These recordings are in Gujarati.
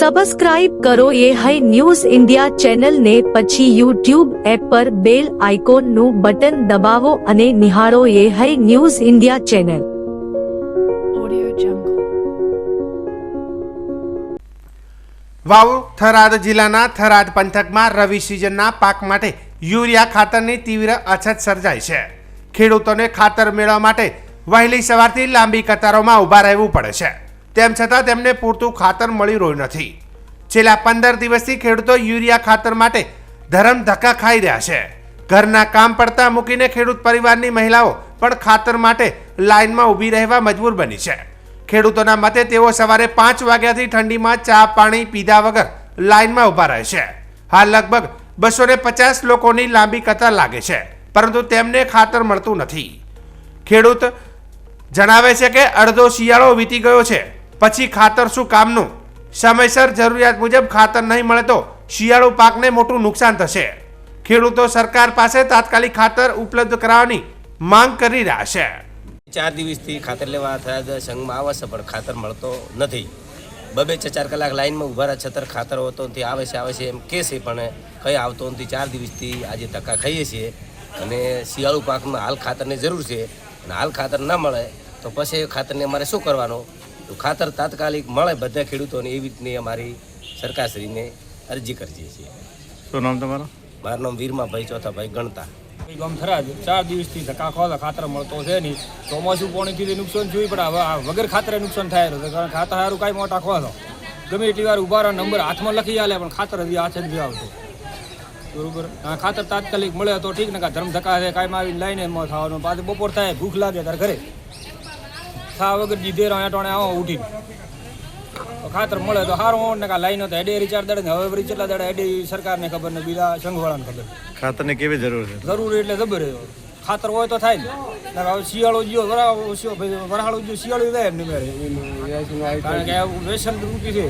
સબસ્ક્રાઇબ કરો એ હાઈ ન્યૂઝ ઇન્ડિયા ચેનલને, પછી યુટ્યુબ એપ પર બેલ આઇકોનનું બટન દબાવો અને નિહાળો એ high news India channel. Vav Tharad જિલ્લાના થરાદ પંથકમાં રવિ સિઝનના પાક માટે યુરિયા ખાતરની તીવ્ર અછત સર્જાઈ છે. ખેડૂતોને ખાતર મેળવવા માટે વહેલી સવારથી લાંબી કતારોમાં ઊભા રહેવું પડે છે. તેમ છતાં તેમને પૂરતું ખાતર મળી રહ્યું નથી. છેલ્લા 15 દિવસથી ખેડૂતો યુરિયા ખાતર માટે ધરમ ધક્કા ખાઈ રહ્યા છે. ઘરના કામ પડતા મૂકીને ખેડૂત પરિવારની મહિલાઓ પણ ખાતર માટે લાઇનમાં ઊભી રહેવા મજબૂર બની છે. ખેડૂતોના મતે તેઓ સવારે 5 વાગ્યાથી ઠંડીમાં ચા પાણી પીધા વગર લાઇનમાં ઊભા રહે છે. હાલ લગભગ 250 લોકોની લાંબી કતાર લાગે છે, પરંતુ તેમને ખાતર મળતું નથી. ખેડૂત જણાવે છે કે અડધો શિયાળો વીતી ગયો છે, પછી ખાતર શું કામનું? સમયસર જરૂરિયાત મુજબ ખાતર નહીં મળે તો શિયાળુ પાકને મોટું નુકસાન થશે. ખેડૂતો સરકાર પાસે તાત્કાલિક ખાતર ઉપલબ્ધ કરાવવાની માંગ કરી રહ્યા છે. 4 દિવસથી ખાતર લેવા થયા સંઘમાં આવે છે, પણ ખાતર મળતો નથી. 2-4 કલાક લાઈનમાં ઊભા રહ્યા છતાં ખાતર હોતો નથી. આવે છે એમ કહે છે, પણ કંઈ આવતો નથી. 4 દિવસથી આજે ધક્કા ખાઈએ છીએ અને શિયાળુ પાકમાં હાલ ખાતરની જરૂર છે અને હાલ ખાતર ન મળે તો પછી ખાતરને અમારે શું કરવાનું? તો ખાતર તાત્કાલિક મળે બધા ખેડૂતોને, એવી રીતની અમારી સરકારશ્રીને અરજી કરીએ છીએ. શું નામ તમારું? મારું નામ વીરમાભાઈ ચોથાભાઈ ગણતા. ગામ થરાદ 4 દિવસથી ધક્કા ખાવા ખાતર મળતો છે નહીં. ચોમાસું પાણીથી નુકસાન જોયું, પણ હવે વગર ખાતરે નુકસાન થાય છે. કારણ ખાતર સારું કાંઈ મોટા ખોવા ગમે એટલી વાર ઉભા રહો, નંબર હાથમાં લખી આલે, પણ ખાતર હજી હાથે જ નથી આવતું. બરોબર, ખાતર તાત્કાલિક મળે તો ઠીક ને. ધર્મ ધક્કા છે કાંઈ આવી લાઈને એમાં થવાનું. પાછું બપોર થાય, ભૂખ લાગે ત્યારે ઘરે થા વગર જીધે ટોણે આવો ઉઠીને ખાતર મળે તો સારું. ને લાઈનો તો હેડે 4 દાડે, હવે કેટલા દાડે હેડે સરકારને ખબર ને બીજા સંઘવાળાને ખબર. ખાતરની કેવી જરૂર છે? જરૂર એટલે જબર ખાતર હોય તો થાય ને. હવે શિયાળો ગયો વરાળો ગયો શિયાળો થાય એમને કારણ કે રેશન રૂપી છે.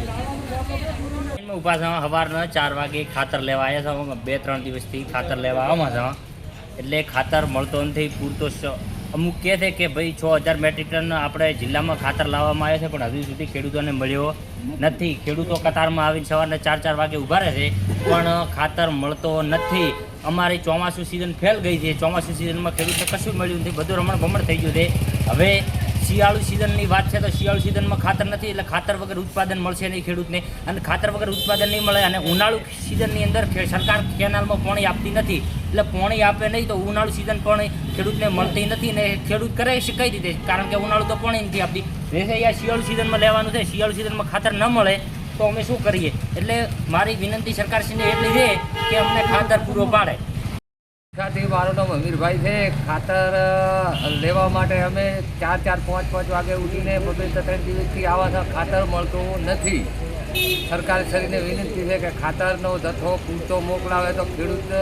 ઊભા છે સવારના 4 વાગે ખાતર લેવા આવ્યા છે. 2-3 દિવસથી ખાતર લેવા આમાં છે, એટલે ખાતર મળતો નથી પૂરતો. અમુક કહે છે કે ભાઈ 6000 મેટ્રિક ટન આપણે જિલ્લામાં ખાતર લાવવામાં આવ્યા છે, પણ હજુ સુધી ખેડૂતોને મળ્યો નથી. ખેડૂતો કતારમાં આવીને સવારના 4 વાગે ઊભા રહે છે, પણ ખાતર મળતો નથી. અમારી ચોમાસું સિઝન ફેલ ગઈ છે. ચોમાસું સિઝનમાં ખેડૂતને કશું મળ્યું નથી, બધું રમણ ભમણ થઈ ગયું છે. હવે શિયાળુ સિઝનની વાત છે તો શિયાળુ સિઝનમાં ખાતર નથી, એટલે ખાતર વગર ઉત્પાદન મળશે નહીં ખેડૂતને. અને ખાતર વગર ઉત્પાદન નહીં મળે અને ઉનાળુ સિઝનની અંદર સરકાર કેનાલમાં પાણી આપતી નથી, એટલે પાણી આપે નહીં તો ઉનાળુ સિઝન પણ ખેડૂતને મળતી નથી. ને ખેડૂત કરે છે કઈ રીતે? કારણ કે ઉનાળુ તો પાણી નથી આપતી. રહેશે અહીંયા શિયાળુ સિઝનમાં લેવાનું છે. શિયાળુ સિઝનમાં ખાતર ન મળે તો અમે શું કરીએ? એટલે મારી વિનંતી સરકારશ્રીને એટલી છે કે અમને ખાતર પૂરો પાડે. મારું નામ અમીરભાઈ છે. ખાતર લેવા માટે અમે 4-4, 5-5 વાગે ઉઠીને 2-3 દિવસથી આવા છે. ખાતર મળતું નથી. સરકારશ્રીને વિનંતી છે કે ખાતરનો જથ્થો પૂરતો મોકલાવે તો ખેડૂત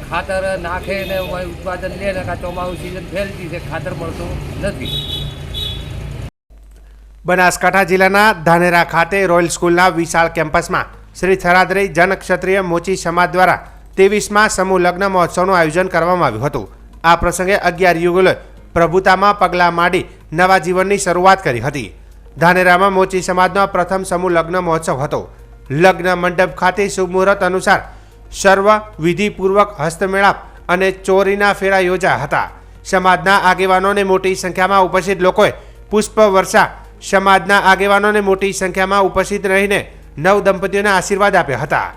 ખાતર નાખે ને ઉત્પાદન લે ને. ચોમાસું સિઝન ફેલતી છે, ખાતર મળતું નથી. બનાસકાંઠા જિલ્લાના ધાનેરા ખાતે રોયલ સ્કૂલના વિશાળ કેમ્પસમાં શ્રી થરાદરી જનક્ષત્રિય મોચી સમાજ દ્વારા 23મા સમૂહ લગ્ન મહોત્સવનું આયોજન કરવામાં આવ્યું હતું. આ પ્રસંગે 11 યુગલોએ પ્રભુતામાં પગલાં માંડી નવા જીવનની શરૂઆત કરી હતી. ધાનેરામાં મોચી સમાજનો પ્રથમ સમૂહ લગ્ન મહોત્સવ હતો. લગ્ન મંડપ ખાતે શુભ મુહૂર્ત અનુસાર સર્વ વિધિપૂર્વક હસ્તમેળાપ અને ચોરીના ફેરા યોજાયા હતા. સમાજના આગેવાનોને મોટી સંખ્યામાં ઉપસ્થિત લોકોએ પુષ્પવર્ષા સમાજના આગેવાનોને મોટી સંખ્યામાં ઉપસ્થિત રહીને નવ દંપતીઓને આશીર્વાદ આપ્યા હતા.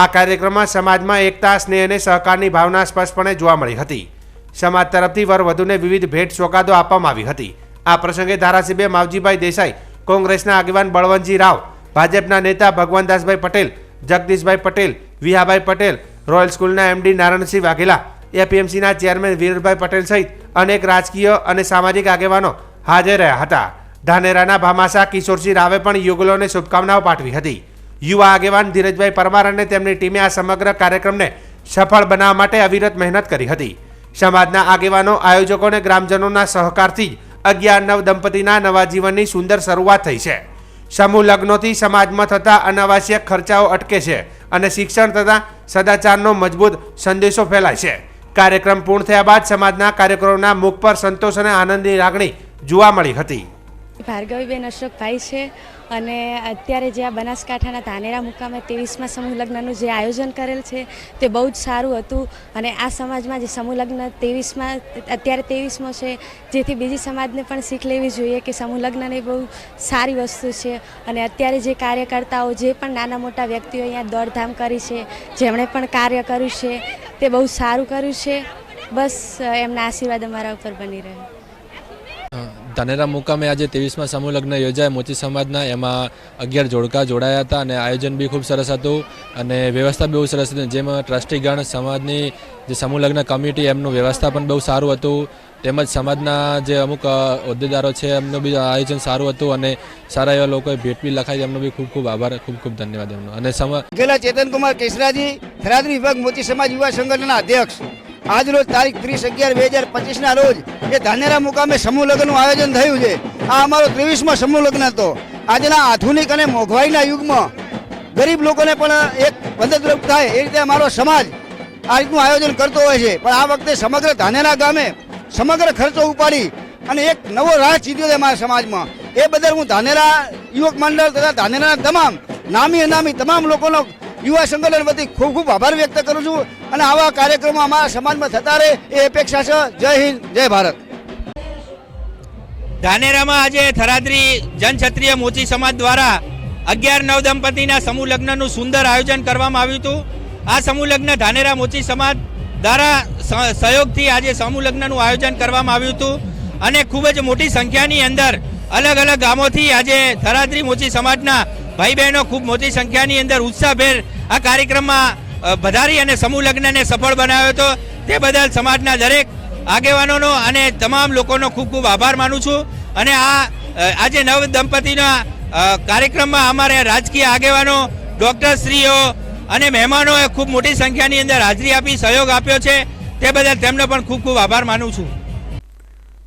આ કાર્યક્રમમાં સમાજમાં એકતા, સ્નેહ અને સહકારની ભાવના સ્પષ્ટપણે જોવા મળી હતી. સમાજ તરફથી વરવધુને વિવિધ ભેટ સોગાદો આપવામાં આવી હતી. આ પ્રસંગે ધારાસભ્ય માવજીભાઈ દેસાઈ, કોંગ્રેસના આગેવાન બળવંતજી રાવ, ભાજપના નેતા ભગવાનદાસભાઈ પટેલ, જગદીશભાઈ પટેલ, વિહાભાઈ પટેલ, રોયલ સ્કૂલના એમડી નારણસિંહ વાઘેલા, એપીએમસીના ચેરમેન વીરભાઈ પટેલ સહિત અનેક રાજકીય અને સામાજિક આગેવાનો હાજર રહ્યા હતા. ધાનેરાના ભામાસા કિશોરસિંહ રાવે પણ યુગલોને શુભકામનાઓ પાઠવી હતી. યુવા આગેવાન ધીરજભાઈ પરમાર અને તેમની ટીમે આ સમગ્ર કાર્યક્રમને સફળ બનાવવા માટે અવિરત મહેનત કરી હતી. સમાજના આગેવાનો, આયોજકો અને ગ્રામજનોના સહકારથી 11 દંપતીના નવા જીવનની સુંદર શરૂઆત થઈ છે. સમૂહ લગ્નોથી સમાજમાં થતા અનાવશ્યક ખર્ચાઓ અટકે છે અને શિક્ષણ તથા સદાચારનો મજબૂત સંદેશો ફેલાય છે. કાર્યક્રમ પૂર્ણ થયા બાદ સમાજના કાર્યકરોના મુખ પર સંતોષ અને આનંદની લાગણી જોવા મળી હતી. ભાર્ગવીબેન અશોકભાઈ છે અને અત્યારે જે આ બનાસકાંઠાના ધાનેરા મુકામે 23મા સમૂહ લગ્નનું જે આયોજન કરેલ છે તે બહુ જ સારું હતું. અને આ સમાજમાં જે સમૂહ લગ્ન 23મો છે, જેથી બીજી સમાજને પણ શીખ લેવી જોઈએ કે સમૂહ લગ્ન એ બહુ સારી વસ્તુ છે. અને અત્યારે જે કાર્યકર્તાઓ, જે પણ નાના મોટા વ્યક્તિઓ અહીંયા દોડધામ કરી છે, જેમણે પણ કાર્ય કર્યું છે તે બહુ સારું કર્યું છે. બસ એમના આશીર્વાદ અમારા ઉપર બની રહે. ધાનેરા મુકામે આજે 23મા સમૂહ લગ્ન યોજાયા મોચી સમાજના. એમાં 11 જોડકા જોડાયા હતા અને આયોજન બી ખૂબ સરસ હતું અને વ્યવસ્થા બી બહુ સરસ હતી. જેમાં ટ્રસ્ટીગણ, સમાજની જે સમૂહ લગ્ન કમિટી, એમનું વ્યવસ્થા પણ બહુ સારું હતું. તેમજ સમાજના જે અમુક હોદ્દેદારો છે એમનું બી આયોજન સારું હતું અને સારા એવા લોકોએ ભેટ બી લખાઈ. એમનો બી ખૂબ ખૂબ આભાર, ખૂબ ખૂબ ધન્યવાદ એમનો. અને ગેલા ચેતનકુમાર કેસરાજી, થરાદરી વિભાગ મોચી સમાજ યુવા સંગઠનના અધ્યક્ષ. આજ રોજ તારીખ 30/11/2025ના રોજ એ ધાનેરા મુકામે સમૂહ લગ્નનું આયોજન થયું છે. આ અમારો 23મો સમૂહ લગ્ન હતો. આજના આધુનિક અને મોંઘવારીના યુગમાં ગરીબ લોકોને પણ એક મદદરૂપ થાય એ રીતે અમારો સમાજ આ રીતનું આયોજન કરતો હોય છે. પણ આ વખતે સમગ્ર ધાનેરા ગામે સમગ્ર ખર્ચો ઉપાડી અને એક નવો રાહ ચીધ્યો છે અમારા સમાજમાં. એ બદલ હું ધાનેરા યુવક મંડળ તથા ધાનેરાના તમામ નામી અનામી તમામ લોકોનો યુવા સંગઠન વતી ખૂબ ખૂબ આભાર વ્યક્ત કરું છું. અને આવા કાર્યક્રમો અમારા સમાજમાં થતા રહે એ અપેક્ષા છે. જય હિન્દ, જય ભારત. ધાનેરામાં આજે થરાદરી જનક્ષત્રિય મોચી સમાજ દ્વારા 11 નવદંપતિના સમૂહ લગ્નનું સુંદર આયોજન કરવામાં આવ્યું હતું. આ સમૂહ લગ્ન ધાનેરા મોચી સમાજ દ્વારા સહયોગથી આજે સમૂહ લગ્નનું આયોજન કરવામાં આવ્યું હતું અને ખૂબ જ મોટી સંખ્યાની અંદર અલગ અલગ ગામોથી આજે થરાદરી મોચી સમાજના ભાઈ બહેનો ખૂબ મોટી સંખ્યાની અંદર ઉત્સાહભેર આ કાર્યક્રમમાં વધારી અને સમૂહ લગ્નને સફળ બનાવ્યો હતો. તે બદલ સમાજના દરેક આગેવાનોનો અને તમામ લોકોનો ખૂબ ખૂબ આભાર માનું છું. અને આજે નવ દંપતીના કાર્યક્રમમાં અમારે રાજકીય આગેવાનો, ડૉક્ટરશ્રીઓ અને મહેમાનોએ ખૂબ મોટી સંખ્યાની અંદર હાજરી આપી, સહયોગ આપ્યો છે. તે બદલ તેમનો પણ ખૂબ ખૂબ આભાર માનું છું.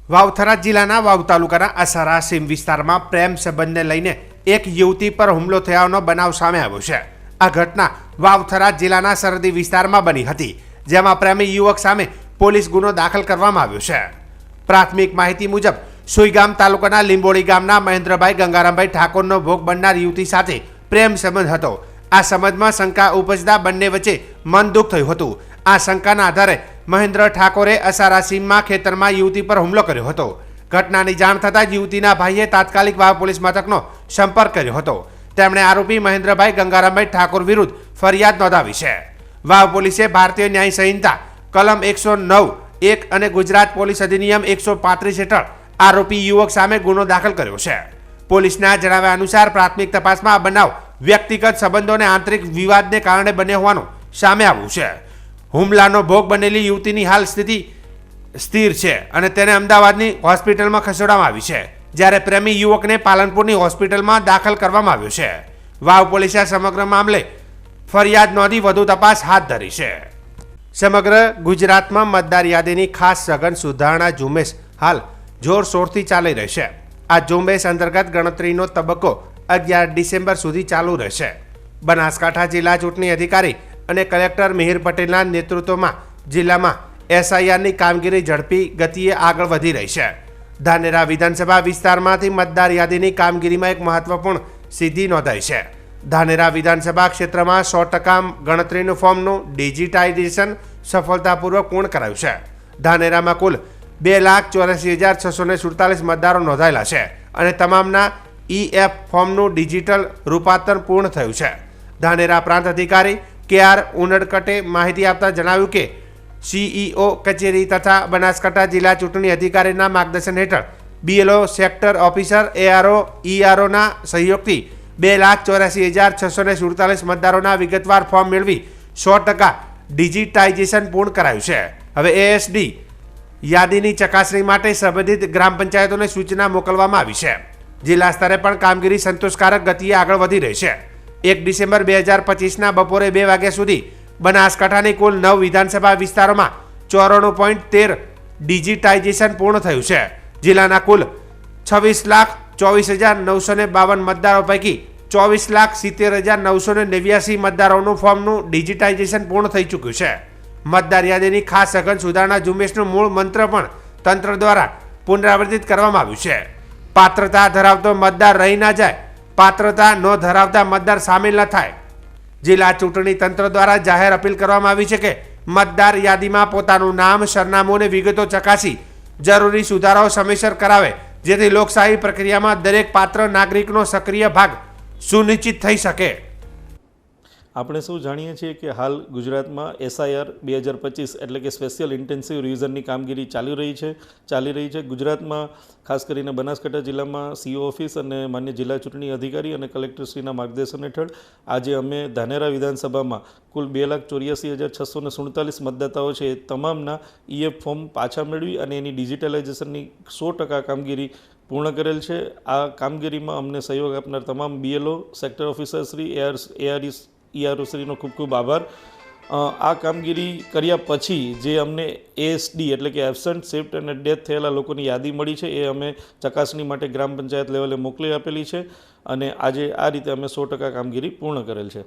વાવ-થરાદ જિલ્લાના વાવ તાલુકાના અસારા સીમ વિસ્તારમાં પ્રેમ સંબંધને લઈને એક યુવતી પર હુમલો થયાનો બનાવ સામે આવ્યો છે. આ ઘટના વાવ-થરાદ જિલ્લાના સરહદી વિસ્તારમાં બની હતી, જેમાં પ્રેમી યુવક સામે પોલીસ ગુનો દાખલ કરવામાં આવ્યો છે. પ્રાથમિક માહિતી મુજબ સુઈગામ તાલુકાના લીંબોડી ગામના મહેન્દ્રભાઈ ગંગારામભાઈ ઠાકોરનો ભોગ બનનાર યુવતી સાથે પ્રેમ સંબંધ હતો. આ સંબંધમાં શંકા ઉપજતા બંને વચ્ચે મન દુઃખ થયું હતું. આ શંકાના આધારે મહેન્દ્ર ઠાકોરે અસારા સીમમાં ખેતરમાં યુવતી પર હુમલો કર્યો હતો. ઘટનાની જાણ થતાં જ યુવતીના ભાઈએ તાત્કાલિક વાવ પોલીસ મથકનો સંપર્ક કર્યો હતો. તેમણે આરોપી મહેન્દ્રભાઈ ગંગારામભાઈ ઠાકોર વિરુદ્ધ ફરિયાદ નોંધાવી છે. વાવ પોલીસે ભારતીય ન્યાય સંહિતા કલમ 109(1) અને ગુજરાત પોલીસ અધિનિયમ 135 હેઠળ આરોપી યુવક સામે ગુનો દાખલ કર્યો છે. પોલીસના જણાવ્યા અનુસાર પ્રાથમિક તપાસમાં આ બનાવ વ્યક્તિગત સંબંધો અને આંતરિક વિવાદને કારણે બન્યો હોવાનું સામે આવ્યું છે. હુમલાનો ભોગ બનેલી યુવતીની હાલ સ્થિતિ સ્થિર છે અને તેને અમદાવાદની હોસ્પિટલમાં ખસેડવામાં આવી છે, જ્યારે પ્રેમી યુવકને પાલનપુરની હોસ્પિટલમાં દાખલ કરવામાં આવ્યો છે. વાવ પોલીસે સમગ્ર મામલે ફરિયાદ નોંધી વધુ તપાસ હાથ ધરી છે. સમગ્ર ગુજરાતમાં મતદાર યાદીની ખાસ સઘન સુધારણા ઝુંબેશ હાલ જોરશોરથી ચાલી રહી છે. આ ઝુંબેશ અંતર્ગત ગણતરીનો તબક્કો 11 ડિસેમ્બર સુધી ચાલુ રહેશે. બનાસકાંઠા જિલ્લા ચૂંટણી અધિકારી અને કલેક્ટર મિહિર પટેલના નેતૃત્વમાં જિલ્લામાં એસઆઈઆરની કામગીરી ઝડપી ગતિએ આગળ વધી રહી છે. ધાનેરા વિધાનસભા વિસ્તારમાંથી મતદાર યાદીની કામગીરીમાં એક મહત્વપૂર્ણ સિદ્ધિ નોંધાઈ છે. ધાનેરા વિધાનસભા ક્ષેત્રમાં 100% ગણતરીનું ફોર્મનું ડિજિટાઇઝેશન સફળતાપૂર્વક પૂર્ણ કરાયું છે. ધાનેરામાં કુલ 2,84,647 મતદારો નોંધાયેલા છે અને તમામના EF ફોર્મનું ડિજિટલ રૂપાંતરણ પૂર્ણ થયું છે. ધાનેરા પ્રાંત અધિકારી KR ઉનડકટે માહિતી આપતા જણાવ્યું કે CEO કચેરી તથા બનાસકાંઠા જિલ્લા ચૂંટણી અધિકારીના માર્ગદર્શન હેઠળ BLO સેક્ટર ઓફિસર ARO EROના સહયોગથી 2,84,647 મતદારોના વિગતવાર ફોર્મ મેળવી 100% ડિજિટાઇઝેશન પૂર્ણ કરાયું છે. હવે ASD યાદીની ચકાસણી માટે સંબંધિત ગ્રામ પંચાયતોને સૂચના મોકલવામાં આવી છે. જિલ્લા સ્તરે પણ કામગીરી સંતોષકારક ગતિએ આગળ વધી રહી છે. 1 ડિસેમ્બર 2025ના બપોરે 2 વાગ્યા સુધી બનાસકાંઠાની કુલ 9 વિધાનસભા વિસ્તારોમાં 94.13 ડિજિટાઇઝેશન પૂર્ણ થયું છે. જિલ્લાના કુલ 26,24,952 મતદારો પૈકી 24,70,989 મતદારોનું ફોર્મનું ડિજિટાઇઝેશન પૂર્ણ થઈ ચૂક્યું છે. મતદાર યાદીની ખાસ સઘન સુધારણા ઝુંબેશનું મૂળ મંત્ર પણ તંત્ર દ્વારા પુનરાવર્તિત કરવામાં આવ્યું છે. પાત્રતા ધરાવતો મતદાર રહી ના જાય, પાત્રતા ન ધરાવતા મતદાર સામેલ ન થાય. જિલ્લા ચૂંટણી તંત્ર દ્વારા જાહેર અપીલ કરવામાં આવી છે કે મતદાર યાદીમાં પોતાનું નામ, સરનામું અને વિગતો ચકાસી જરૂરી સુધારાઓ સમયસર કરાવે, જેથી લોકશાહી પ્રક્રિયામાં દરેક પાત્ર નાગરિકનો સક્રિય ભાગ સુનિશ્ચિત થઈ શકે. આપણે સૌ જાણીએ છીએ કે હાલ ગુજરાતમાં SIR 2025 એટલે કે સ્પેશિયલ ઇન્ટેન્સિવ રિવિઝનની કામગીરી ચાલી રહી છે. ગુજરાતમાં ખાસ કરીને બનાસકાંઠા જિલ્લામાં CO ઓફિસ અને માન્ય જિલ્લા ચૂંટણી અધિકારી અને કલેક્ટરશ્રીના માર્ગદર્શન હેઠળ આજે અમે ધાનેરા વિધાનસભામાં કુલ 2,84,647 મતદાતાઓ છે એ તમામના EF ફોર્મ પાછા મેળવી અને એની ડિજિટલાઇઝેશનની 100% કામગીરી પૂર્ણ કરેલ છે. આ કામગીરીમાં અમને સહયોગ આપનાર તમામ BLO, સેક્ટર ઓફિસરશ્રી, EROશ્રીનો ખૂબ ખૂબ આભાર. આ કામગીરી કર્યા પછી જે અમને ASD એટલે કે એબસન્ટ, શિફ્ટ અને ડેથ થયેલા લોકોની યાદી મળી છે એ અમે ચકાસણી માટે ગ્રામ પંચાયત લેવલે મોકલી આપેલી છે અને આજે આ રીતે અમે 100% કામગીરી પૂર્ણ કરેલ છે.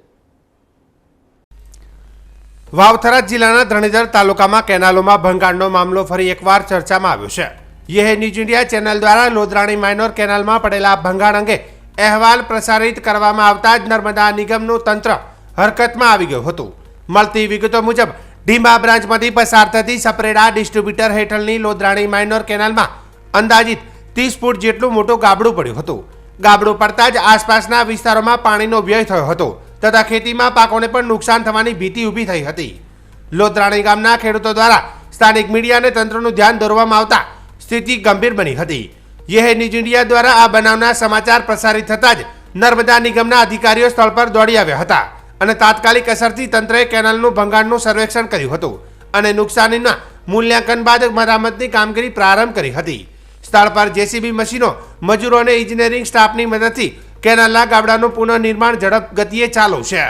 વાવથરા જિલ્લાના ધરણીધર તાલુકામાં કેનાલોમાં ભંગાણનો મામલો ફરી એકવાર ચર્ચામાં આવ્યો છે. યે ન્યૂઝ ઇન્ડિયા ચેનલ દ્વારા લોધરાણી માઇનોર કેનાલમાં પડેલા ભંગાણ અંગે અહેવાલ પ્રસારિત કરવામાં આવતા જ નર્મદા નિગમનું તંત્ર હરકતમાં આવી ગયું હતું. મળતી વિગતો મુજબ ડીંબા બ્રાન્ચમાંથી પસાર થતી સપરેડા ડિસ્ટ્રીબ્યુટર હેઠળની લોધરાણી માઇનોર કેનાલમાં અંદાજિત 30 ફૂટ જેટલું મોટું ગાબડું પડ્યું હતું. ગાબડું પડતા જ આસપાસના વિસ્તારોમાં પાણીનો વ્યય થયો હતો તથા ખેતીમાં પાકોને પણ નુકસાન થવાની ભીતિ ઊભી થઈ હતી. લોધરાણી ગામના ખેડૂતો દ્વારા સ્થાનિક મીડિયા અને તંત્રનું ધ્યાન દોરવામાં આવતા સ્થિતિ ગંભીર બની હતી. યે ન્યૂઝ ઇન્ડિયા દ્વારા આ બનાવના સમાચાર પ્રસારિત થતાં જ નર્મદા નિગમના અધિકારીઓ સ્થળ પર દોડી આવ્યા હતા અને તાત્કાલિક અસરથી તંત્રએ કેનાલનું ભંગાણનું સર્વેક્ષણ કર્યું હતું અને નુકસાનીના મૂલ્યાંકન બાદ મરામતની કામગીરી પ્રારંભ કરી હતી. સ્થળ પર JCB મશીનો, મજૂરો અને એન્જિનિયરિંગ સ્ટાફની મદદથી કેનાલના ગાબડાનું પુનઃનિર્માણ ઝડપ ગતિએ ચાલુ છે.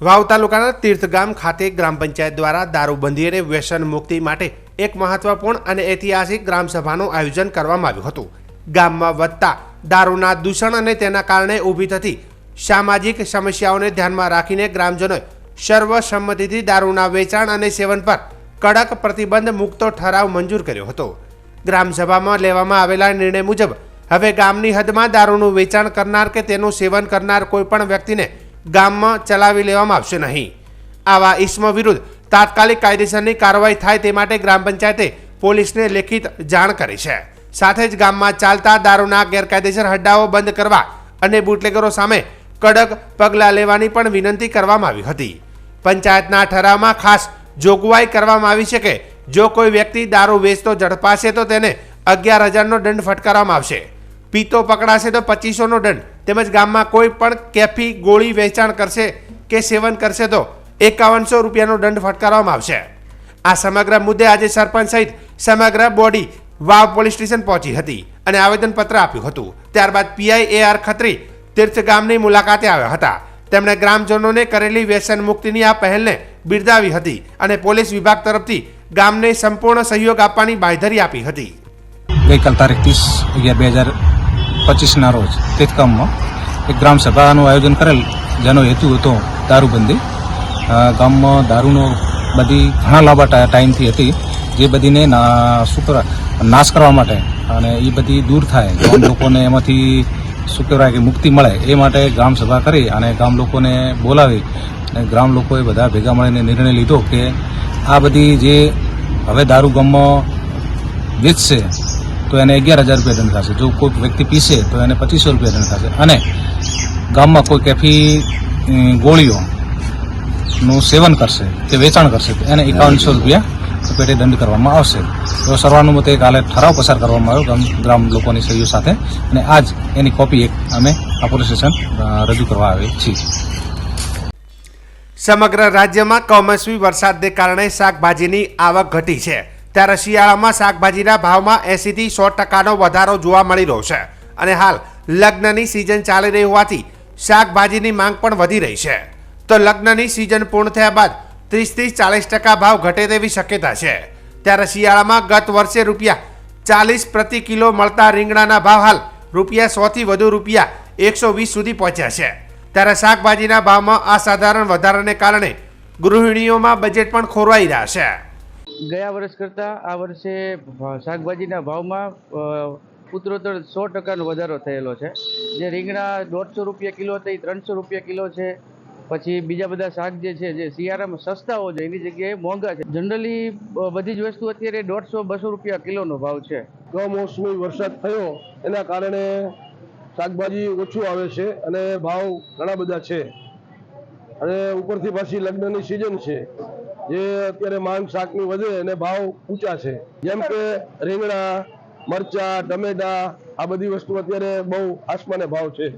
વાવ તાલુકાના તીર્થગામ ખાતે ગ્રામ પંચાયત દ્વારા દારૂબંધી અને વ્યસન મુક્તિ માટે એક મહત્વપૂર્ણ અને ઐતિહાસિક ગ્રામસભાનું આયોજન કરવામાં આવ્યું હતું. ગામમાં વધતા દારૂના દૂષણ અને તેના કારણે ઊભી થતી સામાજિક સમસ્યાઓને ધ્યાનમાં રાખીને ગ્રામજનોએ સર્વસંમતિથી દારૂના વેચાણ અને સેવન પર કડક પ્રતિબંધ મૂકતો ઠરાવ મંજૂર કર્યો હતો. ગ્રામસભામાં લેવામાં આવેલા નિર્ણય મુજબ હવે ગામની હદમાં દારૂનું વેચાણ કરનાર કે તેનું સેવન કરનાર કોઈપણ વ્યક્તિને ગામમાં ચલાવી લેવામાં આવશે નહીં. આવા ઇસમો વિરુદ્ધ તાત્કાલિક કાયદેસરની કાર્યવાહી થાય તે માટે ગ્રામ પંચાયતે પોલીસને લેખિત જાણ કરી છે. સાથે જ ગામમાં ચાલતા દારૂના ગેરકાયદેસર હડ્ડાઓ બંધ કરવા અને બુટલેગરો સામે કડક પગલાં લેવાની પણ વિનંતી કરવામાં આવી હતી. પંચાયતના ઠરાવમાં ખાસ જોગવાઈ કરવામાં આવી છે કે જો કોઈ વ્યક્તિ દારૂ વેચતો ઝડપાશે તો તેને 11,000નો દંડ ફટકારવામાં આવશે. પીતો પકડાશે તો 2500નો દંડ તેમજ ગામમાં કોઈ પણ કેફી ગોળી વેચાણ કરશે કે સેવન કરશે તો 5100 રૂપિયાનો દંડ ફટકારવામાં આવશે. આ સમગ્ર મુદ્દે આજે સરપંચ સહિત સમગ્ર બોડી વાવ પોલીસ સ્ટેશન પહોંચી હતી અને આવેદનપત્ર આપ્યું હતું. ત્યારબાદ PI AR ખત્રી તીર્થગામની મુલાકાતે આવ્યા હતા. તેમણે ગ્રામજનોને કરેલી વ્યસન મુક્તિની આ પહેલને બિરદાવી હતી અને પોલીસ વિભાગ તરફથી ગામને સંપૂર્ણ સહયોગ આપવાની બાંયધરી આપી હતી. ગઈકાલ તારીખ 30/11/2025ના રોજ તીર્થગામમાં એક ગ્રામ સભાનું આયોજન કરેલ, જેનો હેતુ હતો દારૂબંધી. ગામમાં દારૂનો બધી ઘણા લાંબા ટાઈમથી હતી, જે બધીને નાશ કરવા માટે અને એ બધી દૂર થાય, ગામ લોકોને એમાંથી શું કહેવાય કે મુક્તિ મળે એ માટે ગ્રામ સભા કરી અને ગામ લોકોને બોલાવી અને ગ્રામ લોકોએ બધા ભેગા મળીને નિર્ણય લીધો કે આ બધી જે હવે દારૂ ગામમાં વેચશે તો એને 11,000 રૂપિયા દંડ થશે, જો કોઈ વ્યક્તિ પીશે તો એને 2500 રૂપિયા દંડ થશે અને ગામમાં કોઈ કેફી ગોળીઓનું સેવન કરશે કે વેચાણ કરશે તો એને 5100 રૂપિયા પેટે દંડ કરવામાં આવશે. તો સર્વાનુમતે કાલે ઠરાવ પસાર કરવામાં આવ્યો ગ્રામ લોકોની સહયોગ સાથે અને આજ એની કોપી એક અમે આ પોલીસ સ્ટેશન રજૂ કરવા આવે છીએ. સમગ્ર રાજ્યમાં કમોસમી વરસાદને કારણે શાકભાજીની આવક ઘટી છે, ત્યારે શિયાળામાં શાકભાજીના ભાવમાં 80 થી 100% વધારો જોવા મળી રહ્યો છે અને હાલ લગ્નની સિઝન ચાલી રહી હોવાથી શાકભાજીની માંગ પણ વધી રહી છે. તો લગ્નની સિઝન પૂર્ણ થયા બાદ 30 થી 40% ભાવ ઘટે તેવી શક્યતા છે. ત્યારે શિયાળામાં ગત વર્ષે ₹40 પ્રતિ કિલો મળતા રીંગણાના ભાવ હાલ ₹100 થી વધુ ₹120 સુધી પહોંચ્યા છે. ત્યારે શાકભાજીના ભાવમાં અસાધારણ વધારાને કારણે ગૃહિણીઓમાં બજેટ પણ ખોરવાઈ રહ્યા છે. ગયા વર્ષ કરતાં આ વર્ષે શાકભાજીના ભાવમાં ઉત્તરોત્તર 100% વધારો થયેલો છે. જે રીંગણા 150 રૂપિયા કિલો હતા એ 300 રૂપિયા કિલો છે. પછી બીજા બધા શાક જે છે જે શિયાળામાં સસ્તા હોય છે એની જગ્યાએ મોંઘા છે. જનરલી બધી જ વસ્તુ અત્યારે 150-200 રૂપિયા કિલોનો ભાવ છે. કમોસમી વરસાદ થયો એના કારણે શાકભાજી ઓછું આવે છે અને ભાવ ઘણા બધા છે. અને ઉપરથી પાછી લગ્નની સિઝન છે જે અત્યારે માંગ શાકની વધે અને ભાવ ઊંચા છે. જેમ કે રીંગણા, મરચા, ટમેટા આ બધી વસ્તુ અત્યારે બહુ આસમાને ભાવ છે.